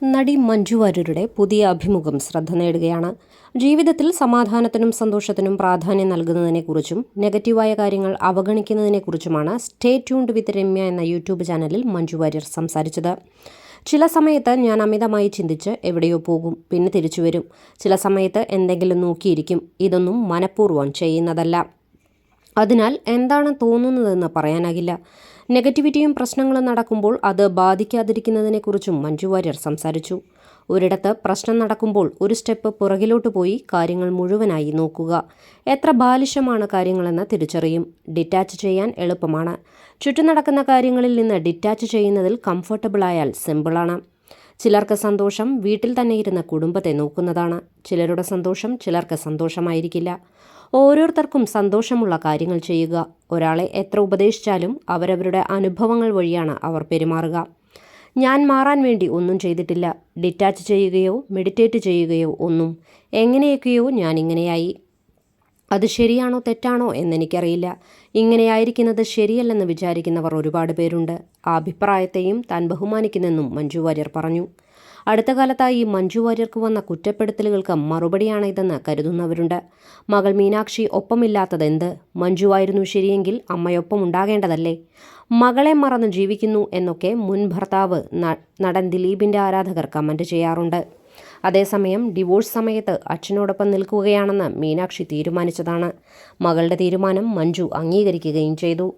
നടി മഞ്ജു വാര്യരുടെ പുതിയ അഭിമുഖം ശ്രദ്ധ നേടുകയാണ്. ജീവിതത്തിൽ സമാധാനത്തിനും സന്തോഷത്തിനും പ്രാധാന്യം നൽകുന്നതിനെക്കുറിച്ചും നെഗറ്റീവായ കാര്യങ്ങൾ അവഗണിക്കുന്നതിനെക്കുറിച്ചുമാണ് സ്റ്റേ ട്യൂൺഡ് വിത്ത് രമ്യ എന്ന യൂട്യൂബ് ചാനലിൽ മഞ്ജു വാര്യർ സംസാരിച്ചത്. ചില സമയത്ത് ഞാൻ അമിതമായി ചിന്തിച്ച് എവിടെയോ പോകും, പിന്നെ തിരിച്ചു വരും. ചില സമയത്ത് എന്തെങ്കിലും നോക്കിയിരിക്കും. ഇതൊന്നും മനഃപൂർവ്വം ചെയ്യുന്നതല്ല. അതിനാൽ എന്താണ് തോന്നുന്നതെന്ന് പറയാനാകില്ല. നെഗറ്റിവിറ്റിയും പ്രശ്നങ്ങളും നടക്കുമ്പോൾ അത് ബാധിക്കാതിരിക്കുന്നതിനെക്കുറിച്ചും മഞ്ജു വാര്യർ സംസാരിച്ചു. ഒരിടത്ത് പ്രശ്നം നടക്കുമ്പോൾ ഒരു സ്റ്റെപ്പ് പുറകിലോട്ട് പോയി കാര്യങ്ങൾ മുഴുവനായി നോക്കുക. എത്ര ബാലിശമാണ് കാര്യങ്ങളെന്ന് തിരിച്ചറിയും. ഡിറ്റാച്ച് ചെയ്യാൻ എളുപ്പമാണ്. ചുറ്റും നടക്കുന്ന കാര്യങ്ങളിൽ നിന്ന് ഡിറ്റാച്ച് ചെയ്യുന്നതിൽ കംഫർട്ടബിളായാൽ സിമ്പിളാണ്. ചിലർക്ക് സന്തോഷം വീട്ടിൽ തന്നെ ഇരുന്ന് കുടുംബത്തെ നോക്കുന്നതാണ്. ചിലരുടെ സന്തോഷം ചിലർക്ക് സന്തോഷമായിരിക്കില്ല. ഓരോരുത്തർക്കും സന്തോഷമുള്ള കാര്യങ്ങൾ ചെയ്യുക. ഒരാളെ എത്ര ഉപദേശിച്ചാലും അവരവരുടെ അനുഭവങ്ങൾ വഴിയാണ് അവർ പെരുമാറുക. ഞാൻ മാറാൻ വേണ്ടി ഒന്നും ചെയ്തിട്ടില്ല. ഡിറ്റാച്ച് ചെയ്യുകയോ മെഡിറ്റേറ്റ് ചെയ്യുകയോ ഒന്നും. എങ്ങനെയൊക്കെയോ ഞാൻ ഇങ്ങനെയായി. അത് ശരിയാണോ തെറ്റാണോ എന്നെനിക്കറിയില്ല. ഇങ്ങനെയായിരിക്കുന്നത് ശരിയല്ലെന്ന് വിചാരിക്കുന്നവർ ഒരുപാട് പേരുണ്ട്. ആ അഭിപ്രായത്തെയും താൻ ബഹുമാനിക്കുന്നെന്നും മഞ്ജു വാര്യർ പറഞ്ഞു. അടുത്ത കാലത്തായി മഞ്ജു വാര്യർക്ക് വന്ന കുറ്റപ്പെടുത്തലുകൾക്ക് മറുപടിയാണ് ഇതെന്ന് കരുതുന്നവരുണ്ട്. മകൾ മീനാക്ഷി ഒപ്പമില്ലാത്തതെന്ത്? മഞ്ജുവായിരുന്നു ശരിയെങ്കിൽ അമ്മയൊപ്പം ഉണ്ടാകേണ്ടതല്ലേ? മകളെ മറന്ന് ജീവിക്കുന്നു എന്നൊക്കെ മുൻ ഭർത്താവ് നടൻ ദിലീപിൻ്റെ ആരാധകർ കമന്റ് ചെയ്യാറുണ്ട്. അതേസമയം ഡിവോഴ്സ് സമയത്ത് അച്ഛനോടൊപ്പം നിൽക്കുകയാണെന്ന് മീനാക്ഷി തീരുമാനിച്ചതാണ്. മകളുടെ തീരുമാനം മഞ്ജു അംഗീകരിക്കുകയും ചെയ്തു.